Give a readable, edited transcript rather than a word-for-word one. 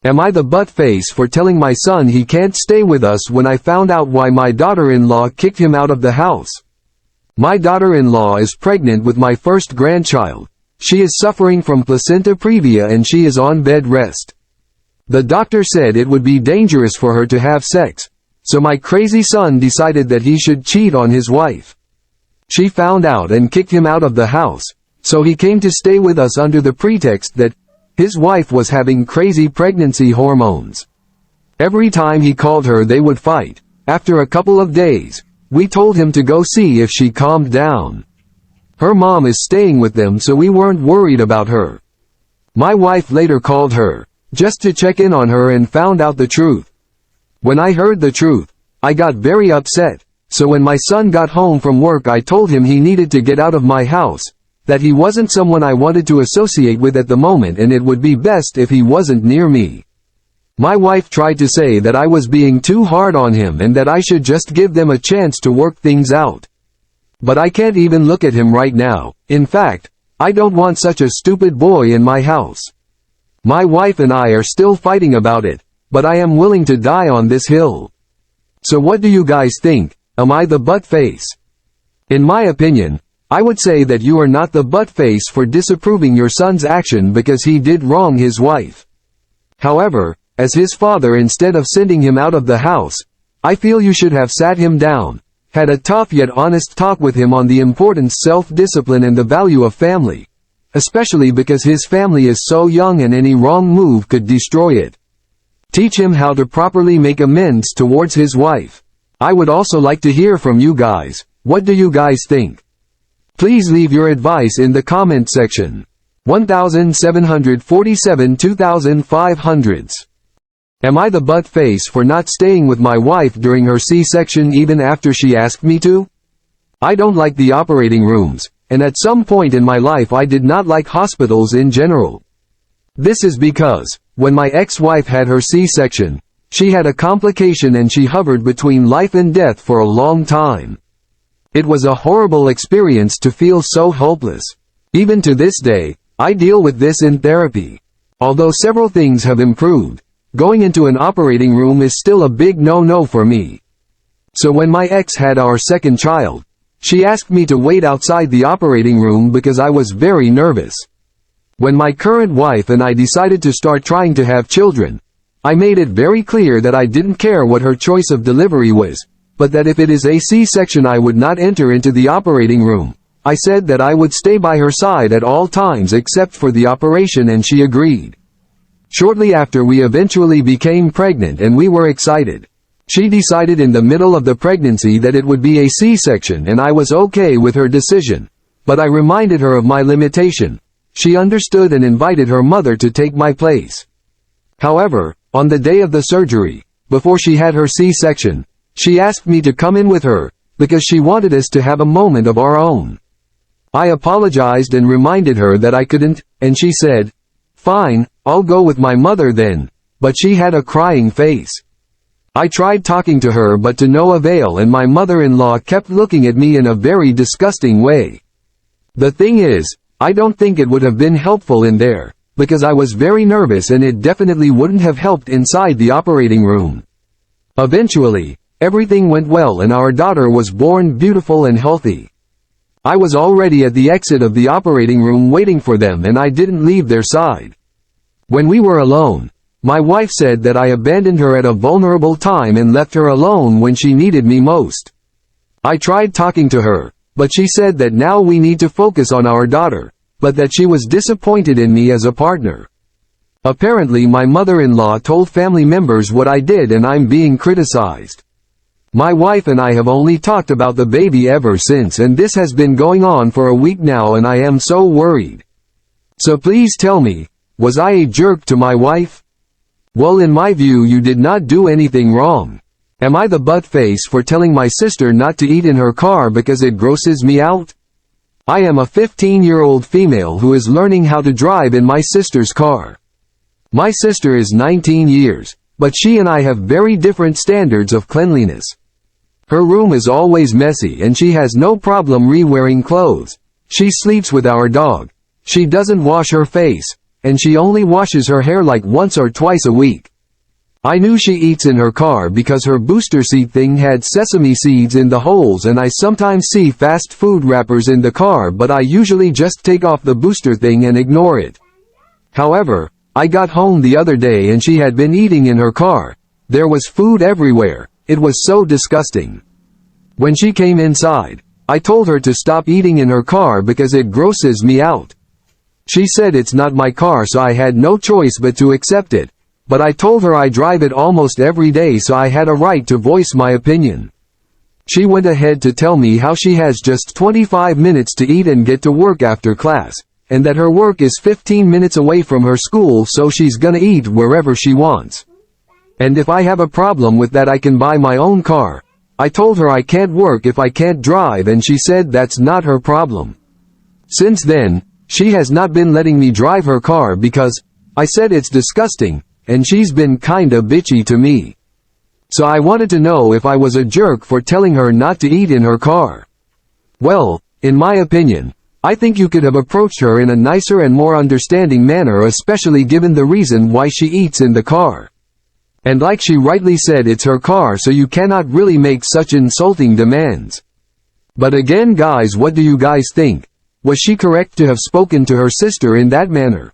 Am I the butt-face for telling my son he can't stay with us when I found out why my daughter-in-law kicked him out of the house? My daughter-in-law is pregnant with my first grandchild. She is suffering from placenta previa and she is on bed rest. The doctor said it would be dangerous for her to have sex, so my crazy son decided that he should cheat on his wife. She found out and kicked him out of the house, so he came to stay with us under the pretext that his wife was having crazy pregnancy hormones. Every time he called her they would fight. After a couple of days, we told him to go see if she calmed down. Her mom is staying with them, so we weren't worried about her. My wife later called her, just to check in on her, and found out the truth. When I heard the truth, I got very upset, so when my son got home from work I told him he needed to get out of my house, that he wasn't someone I wanted to associate with at the moment and it would be best if he wasn't near me. My wife tried to say that I was being too hard on him and that I should just give them a chance to work things out. But I can't even look at him right now. In fact, I don't want such a stupid boy in my house. My wife and I are still fighting about it, but I am willing to die on this hill. So what do you guys think? Am I the butt-face? In my opinion, I would say that you are not the butt-face for disapproving your son's action because he did wrong his wife. However, as his father, instead of sending him out of the house, I feel you should have sat him down, had a tough yet honest talk with him on the importance of self-discipline and the value of family, especially because his family is so young and any wrong move could destroy it. Teach him how to properly make amends towards his wife. I would also like to hear from you guys. What do you guys think? Please leave your advice in the comment section. 1747 2500s. Am I the butt-face for not staying with my wife during her C-section even after she asked me to? I don't like the operating rooms, and at some point in my life I did not like hospitals in general. This is because, when my ex-wife had her C-section, she had a complication and she hovered between life and death for a long time. It was a horrible experience to feel so hopeless. Even to this day, I deal with this in therapy. Although several things have improved, going into an operating room is still a big no-no for me. So when my ex had our second child, she asked me to wait outside the operating room because I was very nervous. When my current wife and I decided to start trying to have children, I made it very clear that I didn't care what her choice of delivery was, but that if it is a C-section I would not enter into the operating room. I said that I would stay by her side at all times except for the operation, and she agreed. Shortly after, we eventually became pregnant and we were excited. She decided in the middle of the pregnancy that it would be a C-section and I was okay with her decision, but I reminded her of my limitation. She understood and invited her mother to take my place. However, on the day of the surgery, before she had her C-section, she asked me to come in with her, because she wanted us to have a moment of our own. I apologized and reminded her that I couldn't, and she said, "Fine, I'll go with my mother then," but she had a crying face. I tried talking to her but to no avail, and my mother-in-law kept looking at me in a very disgusting way. The thing is, I don't think it would have been helpful in there, because I was very nervous and it definitely wouldn't have helped inside the operating room. Eventually, everything went well and our daughter was born beautiful and healthy. I was already at the exit of the operating room waiting for them and I didn't leave their side. When we were alone, my wife said that I abandoned her at a vulnerable time and left her alone when she needed me most. I tried talking to her, but she said that now we need to focus on our daughter, but that she was disappointed in me as a partner. Apparently my mother-in-law told family members what I did and I'm being criticized. My wife and I have only talked about the baby ever since, and this has been going on for a week now and I am so worried. So please tell me, was I a jerk to my wife? Well, in my view you did not do anything wrong. Am I the butt-face for telling my sister not to eat in her car because it grosses me out? I am a 15-year-old female who is learning how to drive in my sister's car. My sister is 19 years, but she and I have very different standards of cleanliness. Her room is always messy and she has no problem re-wearing clothes. She sleeps with our dog. She doesn't wash her face, and she only washes her hair like once or twice a week. I knew she eats in her car because her booster seat thing had sesame seeds in the holes, and I sometimes see fast food wrappers in the car, but I usually just take off the booster thing and ignore it. However, I got home the other day and she had been eating in her car. There was food everywhere. It was so disgusting. When she came inside, I told her to stop eating in her car because it grosses me out. She said it's not my car, so I had no choice but to accept it. But I told her I drive it almost every day, so I had a right to voice my opinion. She went ahead to tell me how she has just 25 minutes to eat and get to work after class, and that her work is 15 minutes away from her school, so she's gonna eat wherever she wants. And if I have a problem with that, I can buy my own car. I told her I can't work if I can't drive, and she said that's not her problem. Since then, she has not been letting me drive her car because I said it's disgusting, and she's been kinda bitchy to me. So I wanted to know if I was a jerk for telling her not to eat in her car. Well, in my opinion, I think you could have approached her in a nicer and more understanding manner, especially given the reason why she eats in the car. And like she rightly said, it's her car, so you cannot really make such insulting demands. But again guys, what do you guys think? Was she correct to have spoken to her sister in that manner?